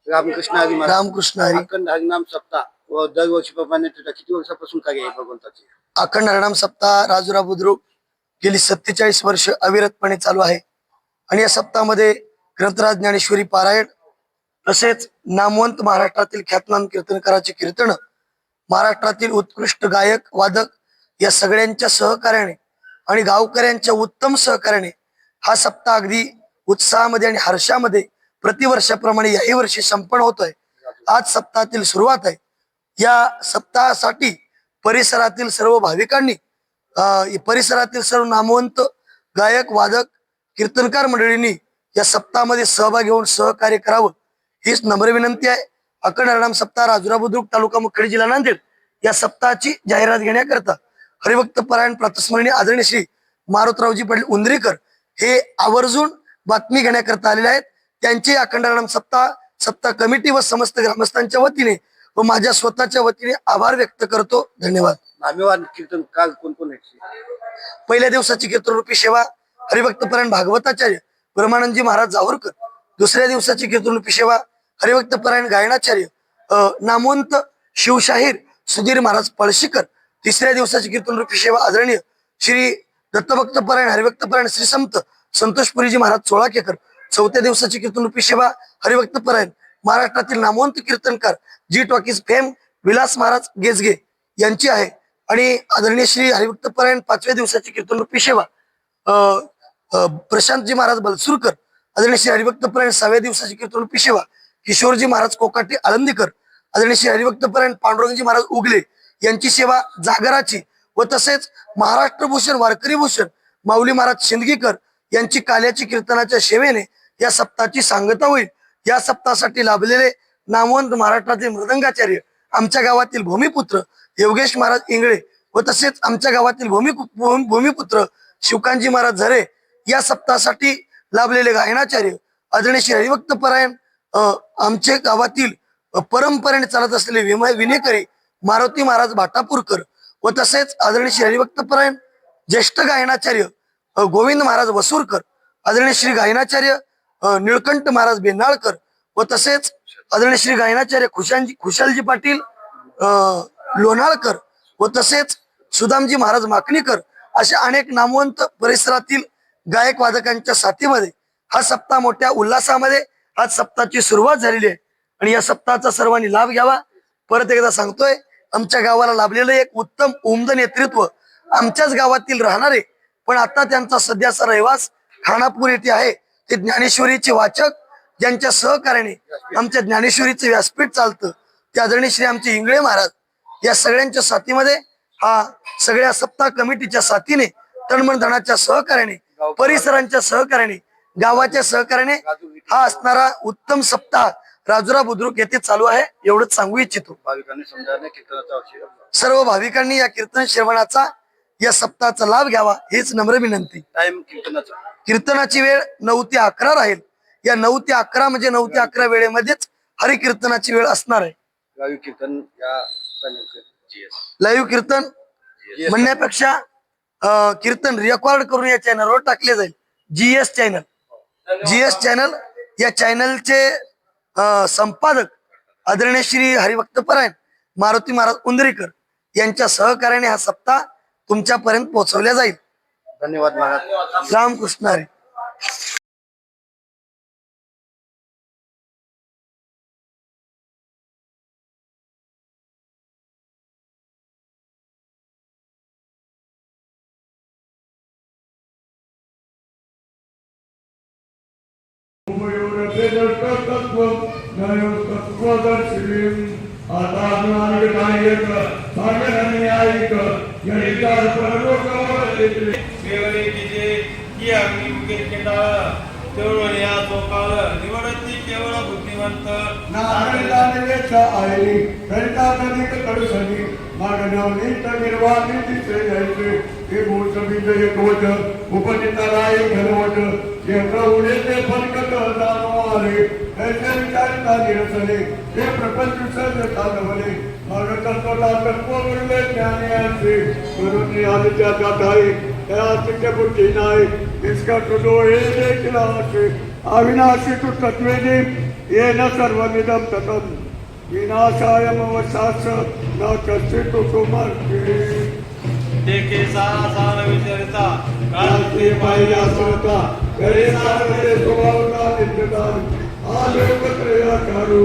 रामकृष्ण हरी महाराज. रामकृष्ण हरी. अखंड हरिनाम सप्ताह व दरवर्षीप्रमाणे तुझा किती वर्षापासून कार्य आहे भगवंताचे? अखंड हरिनाम सप्ताह राजुरा बुद्रुक गेली 47 वर्ष अविरतपणे चालू आहे. आणि या सप्ताहामध्ये ग्रंथराज ज्ञानेश्वरी पारायण तसेच नामवंत महाराष्ट्रातील ख्यातनाम कीर्तनकाराचे कीर्तन, महाराष्ट्रातील उत्कृष्ट गायक वादक या सगळ्यांच्या सहकार्याने आणि गावकऱ्यांच्या उत्तम सहकार्याने हा सप्ताह अगदी उत्साहामध्ये आणि हर्षामध्ये प्रतिवर्षाप्रमाणे याही वर्षी संपन्न होतोय. आज सप्ताहातील सुरुवात आहे. या सप्ताहासाठी परिसरातील सर्व भाविकांनी परिसरातील सर्व नामवंत गायक वादक कीर्तनकार मंडळींनी या सप्ताहामध्ये सहभाग घेऊन सहकार्य करावं हीच नम्र विनंती आहे. अखंड हरिनाम सप्ताह राजुरा बुद्रुक तालुका मुखेड जिल्हा नांदेड या सप्ताहाची जाहिरात घेण्याकरता हरिभक्त परायण प्रातस्मरणीय आदरणीय श्री मारुतरावजी पाटील उंदरीकर हे आवर्जून बातमी घेण्याकरता आलेले आहेत. त्यांचे अखंड हरिनाम सप्ताह कमिटी व समस्त ग्रामस्थांच्या वतीने व माझ्या स्वतःच्या वतीने आभार व्यक्त करतो. धन्यवाद. नामेवान कीर्तनकार कोण कोण आहेत? पहिल्या दिवसाची कीर्तन रूपी सेवा हरिभक्त परायण भागवताचार्य ब्रह्मानंदजी महाराज जावरकर. दुसऱ्या दिवसाची कीर्तन रूपी सेवा हरिभक्त परायण गायनाचार्य नामवंत शिवशाहीर सुधीर महाराज पळशीकर. तिसऱ्या दिवसाची कीर्तन रूपी सेवा आदरणीय श्री दत्तभक्त परायण हरिभक्त परायण श्री संत संतोषपुरीजी महाराज चोळाकेकर. चौथ्या दिवसाची कीर्तन रूपी सेवा हरिभक्त परायण महाराष्ट्रातील नामवंत कीर्तनकार जी टॉकीज फेम विलास महाराज गेजगे यांची आहे. आणि आदरणीय श्री हरिभक्त परायण पाचव्या दिवसाची कीर्तन रूपी सेवा प्रशांतजी महाराज बलसुरकर. आदरणीय श्री हरिभक्त परायण 6व्या दिवसाची कीर्तन रूपी सेवा किशोरजी महाराज कोकाटे आळंदीकर. आदरणीय श्री हरिभक्त परायण पांडुरंगजी महाराज उगले यांची सेवा जागराची व तसेच महाराष्ट्र भूषण वारकरी भूषण माऊली महाराज शिंदगीकर यांची काल्याची कीर्तनाच्या सेवेने या सप्ताहाची सांगता होईल. या सप्ताहासाठी लाभलेले नामवंत महाराष्ट्रातील मृदंगाचार्य आमच्या गावातील भूमिपुत्र योगेश महाराज इंगळे व तसेच आमच्या गावातील भूमिपुत्र शिवकांतजी महाराज झरे. या सप्ताहासाठी लाभलेले गायनाचार्य आदरणीय श्री हरिभक्त परायण आमच्या गावातील परंपरेने चालत असलेले विनेकरी मारुती महाराज भाटापूरकर व तसेच आदरणीय श्री हरिभक्त परायण ज्येष्ठ गायनाचार्य गोविंद महाराज वसूरकर. आदरणीय श्री गायनाचार्य निळकंठ महाराज बेनाळकर व तसेच आदरणीय श्री गायनाचार्य खुशालजी पाटील लोणाळकर व तसेच सुदामजी महाराज माकणीकर अशा अनेक नामवंत परिसरातील गायक वादकांच्या साथीमध्ये हा सप्ताह मोठ्या उल्हासामध्ये आज सप्ताहाची सुरुवात झालेली आहे. आणि या सप्ताहाचा सर्वांनी लाभ घ्यावा. परत एकदा सांगतोय, आमच्या गावाला लाभलेलं एक उत्तम उमद नेतृत्व आमच्याच गावातील राहणारे पण आता त्यांचा सध्याचा रहिवास खानापूर येथे आहे ते ज्ञानेश्वरीचे वाचक ज्यांच्या सहकार्याने आमच्या ज्ञानेश्वरीचे व्यासपीठ चालतं ते आदरणीय श्री आमचे इंगळे महाराज या सगळ्यांच्या साथीमध्ये हा सगळ्या सप्ताह कमिटीच्या साथीने तनमन धनाच्या सहकार्याने परिसरांच्या सहकार्याने गावाच्या सहकार्याने हा असणारा उत्तम सप्ताह राजुरा बुद्रुक येथे चालू आहे. एवढंच सांगू इच्छितो. सर्व भाविकांनी या कीर्तन श्रवणाचा या सप्ताहाचा लाभ घ्यावा हीच नम्र विनंती. कीर्तनाची वेळ 9 ते 11 राहील. या 9 ते 11 म्हणजे 9 ते 11 वेळेमध्येच हरिकीर्तनाची वेळ असणार आहे. लाईव्ह कीर्तन म्हणण्यापेक्षा कीर्तन रेकॉर्ड करून या चॅनलवर टाकले जाईल. जीएस चॅनल या चॅनलचे संपादक आदरणीय श्री हरिभक्त परायण मारुती महाराज उंदरीकर यांच्या सहकार्याने हा सप्ताह तुमच्यापर्यंत पोहोचवला जाईल. धन्यवाद महाराज. रामकृष्ण हरी. केवळ बुद्धिमंत अविनाशी तू तत्वेदी येन सर्वमिदं ततं विनाशाय मवशाश्च न कश्चित् कुर्मते देखे सारा सारा विचारता क्रांती पाहिजे असता घरी सारे स्वभावना नित्यता आलोकत्रया कारू